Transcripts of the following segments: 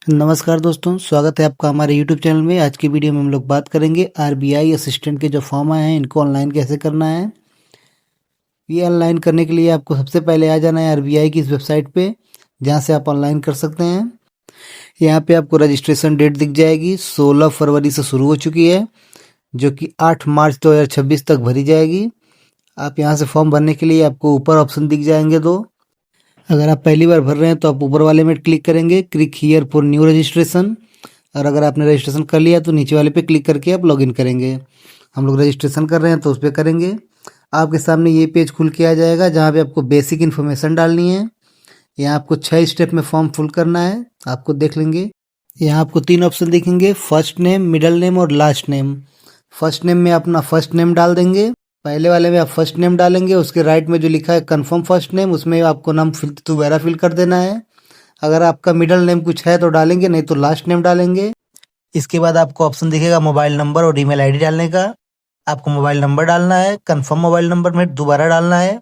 नमस्कार दोस्तों, स्वागत है आपका हमारे यूट्यूब चैनल में। आज की वीडियो में हम लोग बात करेंगे आरबीआई असिस्टेंट के जो फॉर्म आए हैं इनको ऑनलाइन कैसे करना है। ये ऑनलाइन करने के लिए आपको सबसे पहले आ जाना है आरबीआई की इस वेबसाइट पे, जहां से आप ऑनलाइन कर सकते हैं। यहाँ पे आपको रजिस्ट्रेशन डेट दिख जाएगी, 16 फरवरी से शुरू हो चुकी है, जो कि 8 मार्च 2026 तक भरी जाएगी। आप यहाँ से फॉर्म भरने के लिए आपको ऊपर ऑप्शन दिख जाएंगे दो। अगर आप पहली बार भर रहे हैं तो आप ऊपर वाले में क्लिक करेंगे, click here for new registration. और अगर आपने रजिस्ट्रेशन कर लिया तो नीचे वाले पे क्लिक करके आप लॉगिन करेंगे। हम लोग रजिस्ट्रेशन कर रहे हैं तो उस पर करेंगे। आपके सामने ये पेज खुल के आ जाएगा, जहाँ पे आपको बेसिक इन्फॉर्मेशन डालनी है। यहाँ आपको 6 स्टेप में फॉर्म फिल करना है, आपको देख लेंगे। यहाँ आपको 3 ऑप्शन दिखेंगे, फर्स्ट नेम, मिडल नेम और लास्ट नेम। फर्स्ट नेम में अपना फर्स्ट नेम डाल देंगे। पहले वाले में आप फर्स्ट नेम डालेंगे, उसके राइट में जो लिखा है कंफर्म फर्स्ट नेम, उसमें आपको नाम दोबारा फिल कर देना है। अगर आपका मिडल नेम कुछ है तो डालेंगे, नहीं तो लास्ट नेम डालेंगे। इसके बाद आपको ऑप्शन दिखेगा मोबाइल नंबर और ईमेल आईडी डालने का। आपको मोबाइल नंबर डालना है, कंफर्म मोबाइल नंबर में दोबारा डालना है।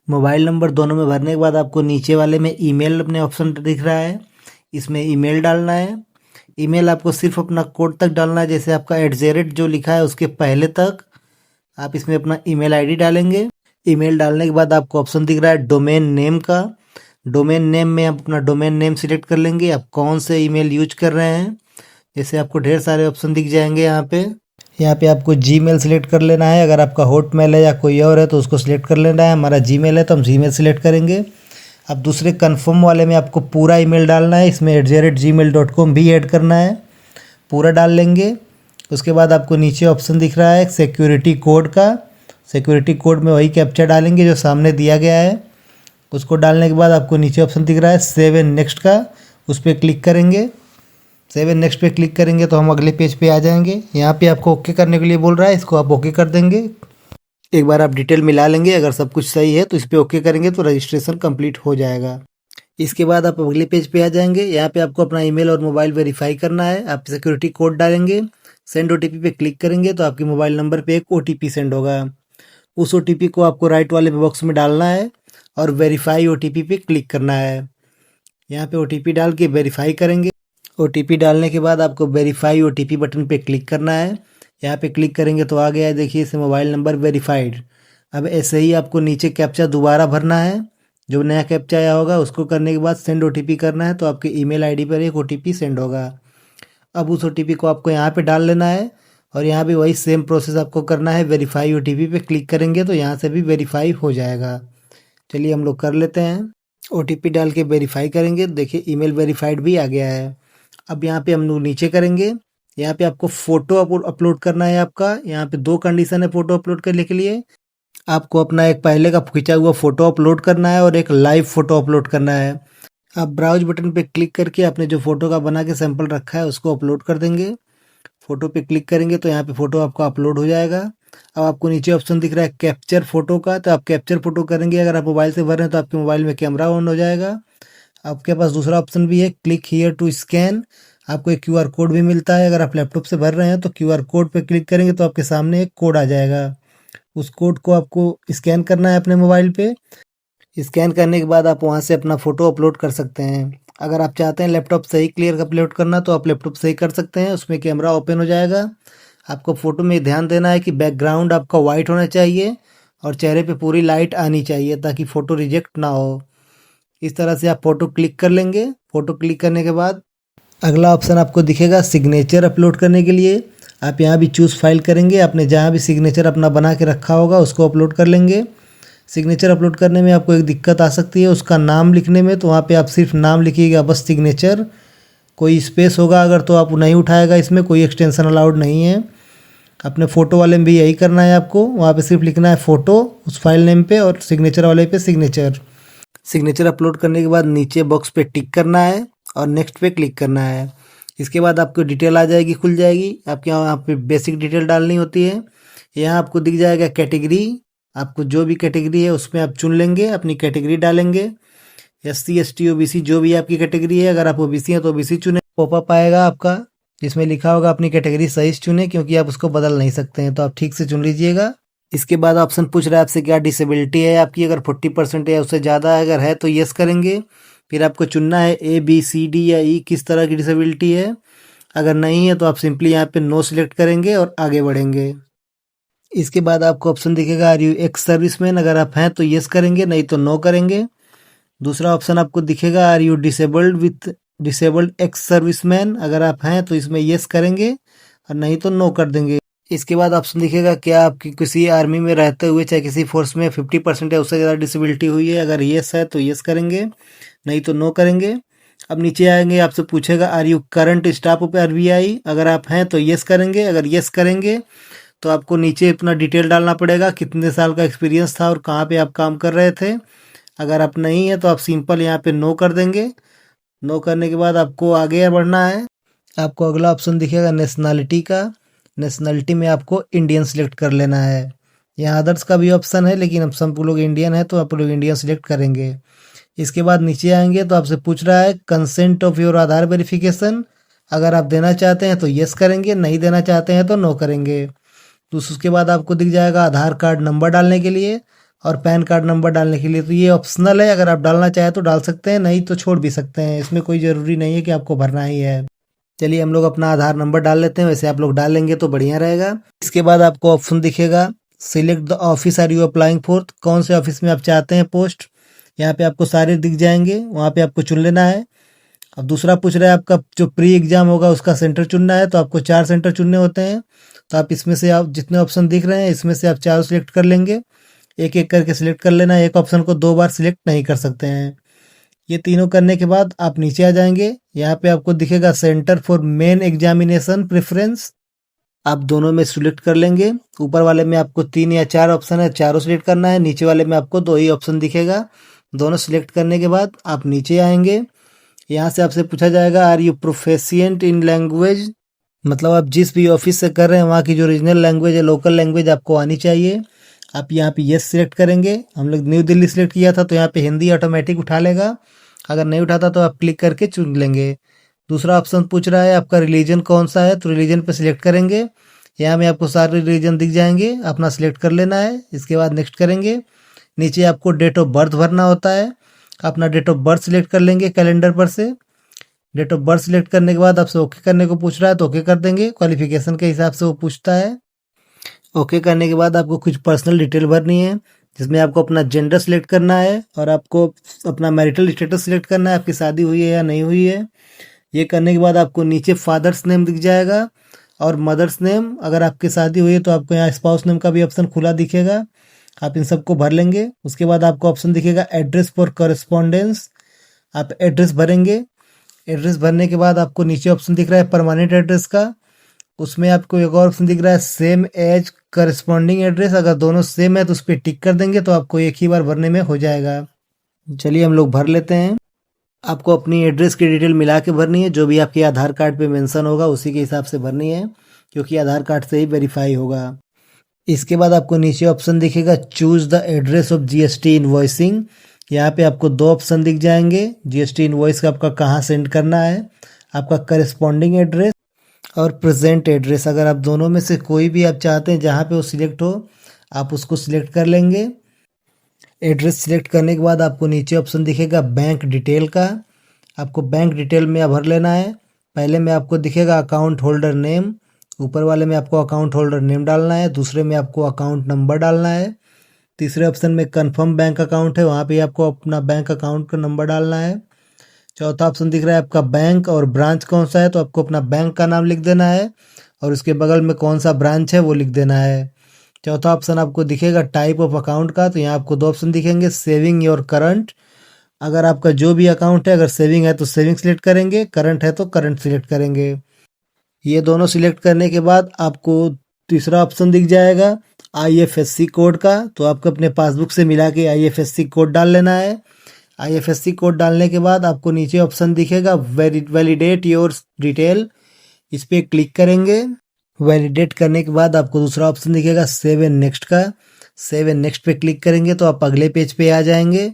मोबाइल नंबर दोनों में भरने के बाद आपको नीचे वाले में ईमेल अपने ऑप्शन दिख रहा है, इसमें ईमेल डालना है। ईमेल आपको सिर्फ अपना कोड तक डालना है, जैसे आपका @ जो लिखा है उसके पहले तक। आप इसमें अपना ईमेल आईडी डालेंगे। ईमेल डालने के बाद आपको ऑप्शन दिख रहा है डोमेन नेम का। डोमेन नेम में आप अपना डोमेन नेम सिलेक्ट कर लेंगे, आप कौन से ईमेल यूज कर रहे हैं। जैसे आपको ढेर सारे ऑप्शन दिख जाएंगे यहाँ पे आपको जीमेल सिलेक्ट कर लेना है। अगर आपका हॉटमेल है या कोई और है तो उसको सिलेक्ट कर लेना है। हमारा जीमेल है तो हम जीमेल सिलेक्ट करेंगे। अब दूसरे कन्फर्म वाले में आपको पूरा ईमेल डालना है, इसमें @gmail.com भी ऐड करना है, पूरा डाल लेंगे। उसके बाद आपको नीचे ऑप्शन दिख रहा है सिक्योरिटी कोड का। सिक्योरिटी कोड में वही कैप्चा डालेंगे जो सामने दिया गया है। उसको डालने के बाद आपको नीचे ऑप्शन दिख रहा है सेव एंड नेक्स्ट का, उस पर क्लिक करेंगे। सेव एंड नेक्स्ट पे क्लिक करेंगे तो हम अगले पेज पे आ जाएंगे। यहाँ पे आपको ओके करने के लिए बोल रहा है, इसको आप ओके कर देंगे। एक बार आप डिटेल मिला लेंगे, अगर सब कुछ सही है तो इस पर ओके करेंगे तो रजिस्ट्रेशन कंप्लीट हो जाएगा। इसके बाद आप अगले पेज पे आ जाएंगे। यहाँ पे आपको अपना ईमेल और मोबाइल वेरीफाई करना है। आप सिक्योरिटी कोड डालेंगे, सेंड ओटीपी पे क्लिक करेंगे तो आपके मोबाइल नंबर पे एक ओटीपी सेंड होगा। उस ओटीपी को आपको राइट वाले बॉक्स में डालना है और वेरीफाई ओटीपी पे क्लिक करना है। यहाँ पे ओटीपी डाल के वेरीफाई करेंगे। ओटीपी डालने के बाद आपको वेरीफाई ओटीपी बटन पे क्लिक करना है। यहाँ पे क्लिक करेंगे तो आ गया है, देखिए इसे मोबाइल नंबर वेरीफाइड। अब ऐसे ही आपको नीचे कैप्चा दोबारा भरना है, जो नया कैप्चा आया होगा उसको करने के बाद सेंड ओटीपी करना है तो आपके ईमेल आईडी पर एक ओटीपी सेंड होगा। अब उस ओटीपी को आपको यहाँ पे डाल लेना है और यहाँ भी वही सेम प्रोसेस आपको करना है। वेरीफाई ओटीपी पे क्लिक करेंगे तो यहाँ से भी वेरीफाई हो जाएगा। चलिए हम लोग कर लेते हैं। ओटीपी डाल के वेरीफाई करेंगे, देखिए ईमेल वेरीफाइड भी आ गया है। अब यहाँ पे हम लोग नीचे करेंगे। यहाँ पे आपको फ़ोटो अपलोड करना है आपका। यहाँ पे 2 कंडीशन है फ़ोटो अपलोड करने के लिए। आपको अपना एक पहले का खींचा हुआ फ़ोटो अपलोड करना है और एक लाइव फ़ोटो अपलोड करना है। आप ब्राउज बटन पे क्लिक करके आपने जो फ़ोटो का बना के सैंपल रखा है उसको अपलोड कर देंगे। फ़ोटो पे क्लिक करेंगे तो यहाँ पे फ़ोटो आपका अपलोड हो जाएगा। अब आपको नीचे ऑप्शन दिख रहा है कैप्चर फ़ोटो का, तो आप कैप्चर फ़ोटो करेंगे। अगर आप मोबाइल से भर रहे हैं तो आपके मोबाइल में कैमरा ऑन हो जाएगा। आपके पास दूसरा ऑप्शन भी है क्लिक हियर टू स्कैन। आपको एक क्यूआर कोड भी मिलता है। अगर आप लैपटॉप से भर रहे हैं तो क्यूआर कोड पे क्लिक करेंगे तो आपके सामने एक कोड आ जाएगा। उस कोड को आपको स्कैन करना है अपने मोबाइल पे। स्कैन करने के बाद आप वहाँ से अपना फ़ोटो अपलोड कर सकते हैं। अगर आप चाहते हैं लैपटॉप से ही क्लियर अपलोड करना तो आप लैपटॉप से ही कर सकते हैं, उसमें कैमरा ओपन हो जाएगा। आपको फ़ोटो में ध्यान देना है कि बैकग्राउंड आपका वाइट होना चाहिए और चेहरे पे पूरी लाइट आनी चाहिए ताकि फ़ोटो रिजेक्ट ना हो। इस तरह से आप फ़ोटो क्लिक कर लेंगे। फ़ोटो क्लिक करने के बाद अगला ऑप्शन आपको दिखेगा सिग्नेचर अपलोड करने के लिए। आप यहाँ भी चूज़ फाइल करेंगे, आपने जहाँ भी सिग्नेचर अपना बना के रखा होगा उसको अपलोड कर लेंगे। सिग्नेचर अपलोड करने में आपको एक दिक्कत आ सकती है उसका नाम लिखने में, तो वहाँ पे आप सिर्फ नाम लिखिएगा बस सिग्नेचर। कोई स्पेस होगा अगर तो आप नहीं उठाएगा, इसमें कोई एक्सटेंशन अलाउड नहीं है। अपने फ़ोटो वाले में भी यही करना है आपको, वहाँ पे सिर्फ लिखना है फ़ोटो उस फाइल नेम पे और सिग्नेचर वाले पे सिग्नेचर। सिग्नेचर अपलोड करने के बाद नीचे बॉक्स पे टिक करना है और नेक्स्ट पे क्लिक करना है। इसके बाद आपको डिटेल आ जाएगी, खुल जाएगी। आपके यहाँ पे बेसिक डिटेल डालनी होती है। यहाँ आपको दिख जाएगा कैटेगरी। आपको जो भी कैटेगरी है उसमें आप चुन लेंगे, अपनी कैटेगरी डालेंगे। SC ST OBC जो भी आपकी कैटेगरी है, अगर आप OBC हैं तो OBC चुने। पॉपअप आएगा आपका जिसमें लिखा होगा अपनी कैटेगरी सही से चुने, क्योंकि आप उसको बदल नहीं सकते हैं, तो आप ठीक से चुन लीजिएगा। इसके बाद ऑप्शन पूछ रहा है आपसे क्या डिसेबिलिटी है आपकी। अगर 40% है उससे ज़्यादा अगर है तो येस करेंगे, फिर आपको चुनना है ए बी सी डी या ई किस तरह की डिसेबिलिटी है। अगर नहीं है तो आप सिंपली यहाँ पे नो सिलेक्ट करेंगे और आगे बढ़ेंगे। इसके बाद आपको ऑप्शन दिखेगा आर यू एक्स सर्विसमैन, अगर आप हैं तो येस करेंगे, नहीं तो नो करेंगे। दूसरा ऑप्शन आपको दिखेगा are you disabled with disabled ex serviceman, अगर आप हैं तो इसमें येस करेंगे और नहीं तो नो कर देंगे। इसके बाद ऑप्शन दिखेगा क्या आपकी किसी आर्मी में रहते हुए चाहे किसी फोर्स में 50% या उससे ज़्यादा डिसेबिलिटी हुई है, अगर येस है तो येस करेंगे, नहीं तो नो करेंगे। अब नीचे आएंगे, आपसे पूछेगा are you current staff of RBI, अगर आप हैं तो येस करेंगे, अगर येस करेंगे तो आपको नीचे अपना डिटेल डालना पड़ेगा, कितने साल का एक्सपीरियंस था और कहाँ पे आप काम कर रहे थे। अगर आप नहीं है तो आप सिंपल यहाँ पे नो कर देंगे। नो करने के बाद आपको आगे बढ़ना है। आपको अगला ऑप्शन दिखेगा नेशनैलिटी का। नेशनैलिटी में आपको इंडियन सिलेक्ट कर लेना है। यहाँ अदर्स का भी ऑप्शन है, लेकिन अब सब लोग इंडियन है तो आप लोग इंडियन सिलेक्ट करेंगे। इसके बाद नीचे आएंगे तो आपसे पूछ रहा है consent of your Aadhaar verification, अगर आप देना चाहते हैं तो येस करेंगे, नहीं देना चाहते हैं तो नो करेंगे। तो उसके बाद आपको दिख जाएगा आधार कार्ड नंबर डालने के लिए और पैन कार्ड नंबर डालने के लिए। तो ये ऑप्शनल है, अगर आप डालना चाहें तो डाल सकते हैं, नहीं तो छोड़ भी सकते हैं, इसमें कोई ज़रूरी नहीं है कि आपको भरना ही है। चलिए हम लोग अपना आधार नंबर डाल लेते हैं, वैसे आप लोग डाल लेंगे तो बढ़िया रहेगा। इसके बाद आपको ऑप्शन दिखेगा select the office are you applying for, कौन से ऑफिस में आप चाहते हैं पोस्ट। यहाँ पे आपको सारे दिख जाएंगे, वहाँ पे आपको चुन लेना है। अब दूसरा पूछ रहा है आपका जो प्री एग्जाम होगा उसका सेंटर चुनना है, तो आपको 4 सेंटर चुनने होते हैं। तो आप इसमें से आप जितने ऑप्शन दिख रहे हैं इसमें से आप 4 सिलेक्ट कर लेंगे, एक एक करके सिलेक्ट कर लेना है, एक ऑप्शन को 2 बार सिलेक्ट नहीं कर सकते हैं। ये तीनों करने के बाद आप नीचे आ जाएंगे, यहाँ पे आपको दिखेगा centre for main examination preference, आप दोनों में सिलेक्ट कर लेंगे। ऊपर वाले में आपको 3 या 4 ऑप्शन है, चारों सिलेक्ट करना है। नीचे वाले में आपको 2 ही ऑप्शन दिखेगा। दोनों सिलेक्ट करने के बाद आप नीचे आएंगे, यहाँ से आपसे पूछा जाएगा are you proficient in language, मतलब आप जिस भी ऑफिस से कर रहे हैं वहाँ की जो रीजनल लैंग्वेज है, लोकल लैंग्वेज आपको आनी चाहिए। आप यहाँ पे यस सिलेक्ट करेंगे। हम लोग न्यू दिल्ली सिलेक्ट किया था तो यहाँ पे हिंदी ऑटोमेटिक उठा लेगा, अगर नहीं उठाता तो आप क्लिक करके चुन लेंगे। दूसरा ऑप्शन पूछ रहा है आपका रिलीजन कौन सा है, तो रिलीजन पे सिलेक्ट करेंगे। यहाँ में आपको सारे रिलीजन दिख जाएंगे, अपना सिलेक्ट कर लेना है। इसके बाद नेक्स्ट करेंगे। नीचे आपको डेट ऑफ बर्थ भरना होता है, अपना डेट ऑफ बर्थ सिलेक्ट कर लेंगे कैलेंडर पर से। डेट ऑफ बर्थ सिलेक्ट करने के बाद आपसे ओके करने को पूछ रहा है तो ओके कर देंगे, क्वालिफिकेशन के हिसाब से वो पूछता है। ओके करने के बाद आपको कुछ पर्सनल डिटेल भरनी है, जिसमें आपको अपना जेंडर सिलेक्ट करना है और आपको अपना मैरिटल स्टेटस सिलेक्ट करना है, आपकी शादी हुई है या नहीं हुई है। ये करने के बाद आपको नीचे फादर्स नेम दिख जाएगा और मदर्स नेम, अगर आपकी शादी हुई है तो आपको यहाँ स्पाउस नेम का भी ऑप्शन खुला दिखेगा, आप इन सबको भर लेंगे। उसके बाद आपको ऑप्शन दिखेगा एड्रेस फॉर कॉरेस्पॉन्डेंस, आप एड्रेस भरेंगे। एड्रेस भरने के बाद आपको नीचे ऑप्शन दिख रहा है परमानेंट एड्रेस का, उसमें आपको एक और ऑप्शन दिख रहा है सेम एज करस्पॉन्डिंग एड्रेस, अगर दोनों सेम है तो उस पर टिक कर देंगे तो आपको एक ही बार भरने में हो जाएगा। चलिए हम लोग भर लेते हैं। आपको अपनी एड्रेस की डिटेल मिला के भरनी है, जो भी आपके आधार कार्ड पे मेंशन होगा उसी के हिसाब से भरनी है, क्योंकि आधार कार्ड से ही वेरीफाई होगा। इसके बाद आपको नीचे ऑप्शन दिखेगा choose the address of GST invoicing, यहाँ पे आपको 2 ऑप्शन दिख जाएंगे। जीएसटी इनवॉइस का आपका कहाँ सेंड करना है, आपका करस्पॉन्डिंग एड्रेस और प्रेजेंट एड्रेस, अगर आप दोनों में से कोई भी आप चाहते हैं जहाँ पे वो सिलेक्ट हो आप उसको सिलेक्ट कर लेंगे। एड्रेस सिलेक्ट करने के बाद आपको नीचे ऑप्शन दिखेगा बैंक डिटेल का, आपको बैंक डिटेल में भर लेना है। पहले में आपको दिखेगा अकाउंट होल्डर नेम, ऊपर वाले में आपको अकाउंट होल्डर नेम डालना है, दूसरे में आपको अकाउंट नंबर डालना है, तीसरे ऑप्शन में कंफर्म बैंक अकाउंट है, वहाँ पे आपको अपना बैंक अकाउंट का नंबर डालना है। चौथा ऑप्शन दिख रहा है आपका बैंक और ब्रांच कौन सा है, तो आपको अपना बैंक का नाम लिख देना है और उसके बगल में कौन सा ब्रांच है वो लिख देना है। चौथा ऑप्शन आपको दिखेगा टाइप ऑफ अकाउंट का, तो यहाँ आपको 2 ऑप्शन दिखेंगे सेविंग और करंट, अगर आपका जो भी अकाउंट है, अगर सेविंग है तो सेविंग सिलेक्ट करेंगे, करंट है तो करंट सिलेक्ट करेंगे। ये दोनों सिलेक्ट करने के बाद आपको तीसरा ऑप्शन दिख जाएगा आईएफएससी कोड का, तो आपको अपने पासबुक से मिला के आईएफएससी कोड डाल लेना है। आईएफएससी कोड डालने के बाद आपको नीचे ऑप्शन दिखेगा वैलिडेट योर डिटेल, इस पर क्लिक करेंगे। वैलिडेट करने के बाद आपको दूसरा ऑप्शन दिखेगा सेव एंड नेक्स्ट का, सेव एंड नेक्स्ट पे क्लिक करेंगे तो आप अगले पेज पे आ जाएंगे।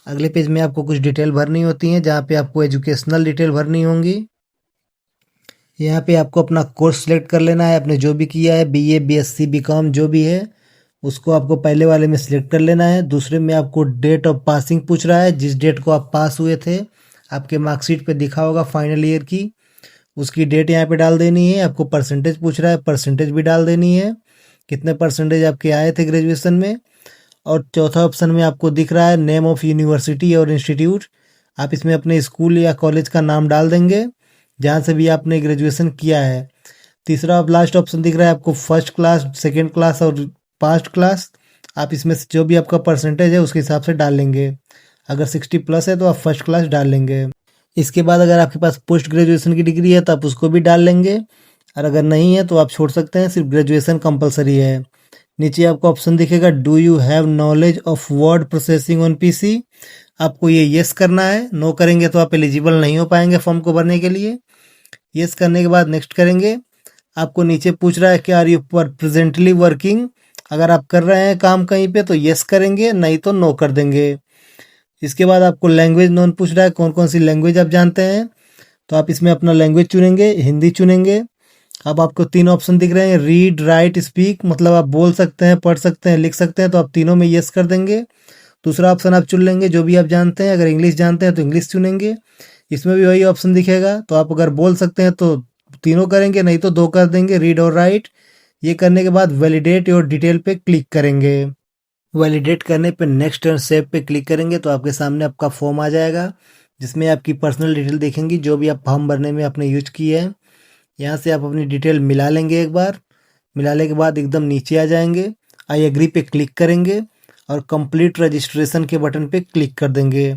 अगले पेज में आपको कुछ डिटेल भरनी होती हैं, जहाँ पे आपको एजुकेशनल डिटेल भरनी होंगी। यहाँ पे आपको अपना कोर्स सिलेक्ट कर लेना है, आपने जो भी किया है बीए बीएससी बीकॉम जो भी है उसको आपको पहले वाले में सिलेक्ट कर लेना है। दूसरे में आपको डेट ऑफ पासिंग पूछ रहा है, जिस डेट को आप पास हुए थे आपके मार्कशीट पे दिखा होगा फाइनल ईयर की, उसकी डेट यहाँ पे डाल देनी है। आपको परसेंटेज पूछ रहा है, परसेंटेज भी डाल देनी है, कितने परसेंटेज आपके आए थे ग्रेजुएशन में। और चौथा ऑप्शन में आपको दिख रहा है नेम ऑफ यूनिवर्सिटी और इंस्टीट्यूट, आप इसमें अपने स्कूल या कॉलेज का नाम डाल देंगे जहाँ से भी आपने ग्रेजुएशन किया है। तीसरा और लास्ट ऑप्शन दिख रहा है आपको फर्स्ट क्लास, सेकेंड क्लास और पास्ट क्लास, आप इसमें से जो भी आपका परसेंटेज है उसके हिसाब से डाल लेंगे। अगर 60 प्लस है तो आप फर्स्ट क्लास डाल लेंगे। इसके बाद अगर आपके पास पोस्ट ग्रेजुएशन की डिग्री है तो आप उसको भी डाल लेंगे, और अगर नहीं है तो आप छोड़ सकते हैं, सिर्फ ग्रेजुएशन कंपलसरी है। नीचे आपको ऑप्शन दिखेगा do you have knowledge of word processing on PC, आपको ये यस करना है। नो करेंगे तो आप एलिजिबल नहीं हो पाएंगे फॉर्म को भरने के लिए। यस करने के बाद नेक्स्ट करेंगे। आपको नीचे पूछ रहा है कि आर यू प्रेजेंटली वर्किंग, अगर आप कर रहे हैं काम कहीं पे तो यस करेंगे, नहीं तो नो कर देंगे। इसके बाद आपको लैंग्वेज नोन पूछ रहा है, कौन कौन सी लैंग्वेज आप जानते हैं, तो आप इसमें अपना लैंग्वेज चुनेंगे, हिंदी चुनेंगे। अब आपको 3 ऑप्शन दिख रहे हैं, रीड राइट स्पीक, मतलब आप बोल सकते हैं, पढ़ सकते हैं, लिख सकते हैं, तो आप तीनों में यस कर देंगे। दूसरा ऑप्शन आप चुन लेंगे जो भी आप जानते हैं, अगर इंग्लिश जानते हैं तो इंग्लिश चुनेंगे, इसमें भी वही ऑप्शन दिखेगा। तो आप अगर बोल सकते हैं तो तीनों करेंगे, नहीं तो 2 कर देंगे, रीड और राइट। ये करने के बाद वैलिडेट योर डिटेल पे क्लिक करेंगे। वैलिडेट करने पे नेक्स्ट एंड सेव पे क्लिक करेंगे तो आपके सामने आपका फॉर्म आ जाएगा, जिसमें आपकी पर्सनल डिटेल देखेंगी जो भी आप फॉर्म भरने में आपने यूज की है। यहाँ से आप अपनी डिटेल मिला लेंगे एक बार, मिलाने के बाद एकदम नीचे आ जाएंगे, आई एग्री पे क्लिक करेंगे और कंप्लीट रजिस्ट्रेशन के बटन पे क्लिक कर देंगे।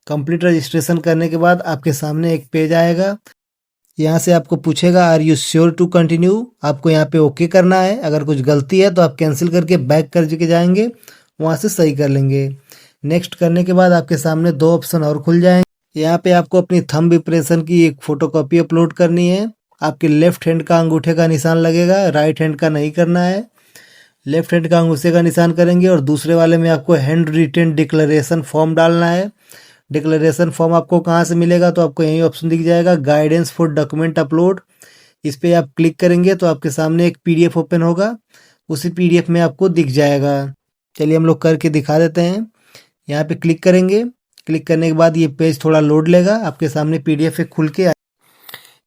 कंप्लीट रजिस्ट्रेशन करने के बाद आपके सामने एक पेज आएगा, यहाँ से आपको पूछेगा are you sure to continue, आपको यहाँ पे ओके करना है। अगर कुछ गलती है तो आप कैंसिल करके बैक कर के जाएंगे, वहाँ से सही कर लेंगे। नेक्स्ट करने के बाद आपके सामने 2 ऑप्शन और खुल जाएंगे। यहाँ पे आपको अपनी थंब इंप्रेशन की एक फोटोकॉपी अपलोड करनी है। आपके लेफ्ट हैंड का अंगूठे का निशान लगेगा, राइट हैंड का नहीं करना है। लेफ्ट हैंड का अंगूठे का निशान करेंगे और दूसरे वाले में आपको हैंड रिटेन डिक्लेरेशन फॉर्म डालना है। डिक्लेरेशन फॉर्म आपको कहाँ से मिलेगा, तो आपको यही ऑप्शन दिख जाएगा, गाइडेंस फॉर डॉक्यूमेंट अपलोड। इस पर आप क्लिक करेंगे तो आपके सामने एक पीडीएफ ओपन होगा, उसी पीडीएफ में आपको दिख जाएगा। चलिए हम लोग करके दिखा देते हैं। यहाँ पे क्लिक करेंगे, क्लिक करने के बाद ये पेज थोड़ा लोड लेगा, आपके सामने पीडीएफ खुल के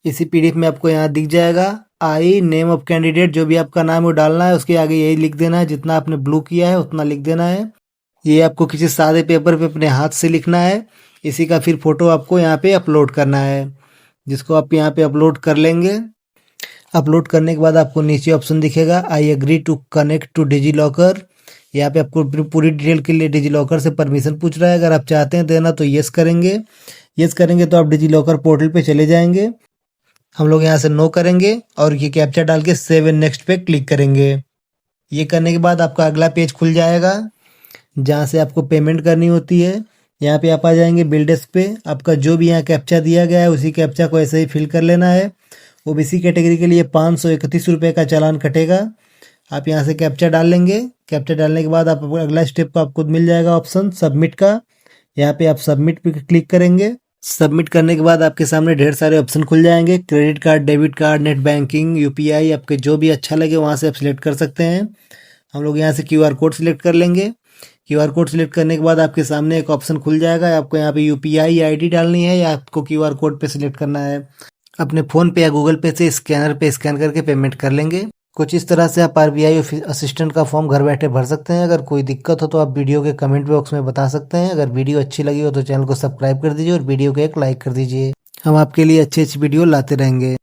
इसी पीडीएफ में आपको यहाँ दिख जाएगा आई नेम ऑफ कैंडिडेट, जो भी आपका नाम है वो डालना है, उसके आगे यही लिख देना है, जितना आपने ब्लू किया है उतना लिख देना है। ये आपको किसी सादे पेपर पे अपने हाथ से लिखना है। इसी का फिर फोटो आपको यहाँ पे अपलोड करना है, जिसको आप यहाँ पे अपलोड कर लेंगे। अपलोड करने के बाद आपको नीचे ऑप्शन दिखेगा I agree to connect to DigiLocker, यहाँ पे आपको पूरी डिटेल के लिए डिजी लॉकर से परमिशन पूछ रहा है। अगर आप चाहते हैं देना तो यस करेंगे, यस करेंगे तो आप डिजी लॉकर पोर्टल पे चले जाएंगे। हम लोग यहाँ से नो करेंगे और ये कैप्चा डाल के सेव एंड नेक्स्ट पे क्लिक करेंगे। ये करने के बाद आपका अगला पेज खुल जाएगा, जहाँ से आपको पेमेंट करनी होती है। यहाँ पे आप आ जाएंगे बिल डेस्क पे, आपका जो भी यहाँ कैप्चा दिया गया है उसी कैप्चा को ऐसे ही फिल कर लेना है। ओबीसी कैटेगरी के लिए 531 रुपये का चालान कटेगा। आप यहाँ से कैप्चा डाल लेंगे। कैप्चा डालने के बाद आप अगला स्टेप को आपको मिल जाएगा ऑप्शन सबमिट का, यहाँ पे आप सबमिट पे क्लिक करेंगे। सबमिट करने के बाद आपके सामने ढेर सारे ऑप्शन खुल जाएंगे, credit card, debit card, net banking, UPI, आपके जो भी अच्छा लगे वहाँ से आप सिलेक्ट कर सकते हैं। हम लोग यहाँ से क्यूआर कोड सिलेक्ट कर लेंगे। क्यूआर कोड सिलेक्ट करने के बाद आपके सामने एक ऑप्शन खुल जाएगा, आपको यहाँ पे यूपीआई आईडी डालनी है या आपको क्यूआर कोड पे सिलेक्ट करना है। अपने फ़ोन पे या गूगल पे से स्कैनर पे स्कैन करके पेमेंट कर लेंगे। कुछ इस तरह से आप आरबीआई असिस्टेंट का फॉर्म घर बैठे भर सकते हैं। अगर कोई दिक्कत हो तो आप वीडियो के कमेंट बॉक्स में बता सकते हैं। अगर वीडियो अच्छी लगी हो तो चैनल को सब्सक्राइब कर दीजिए और वीडियो को एक लाइक कर दीजिए। हम आपके लिए अच्छी अच्छी वीडियो लाते रहेंगे।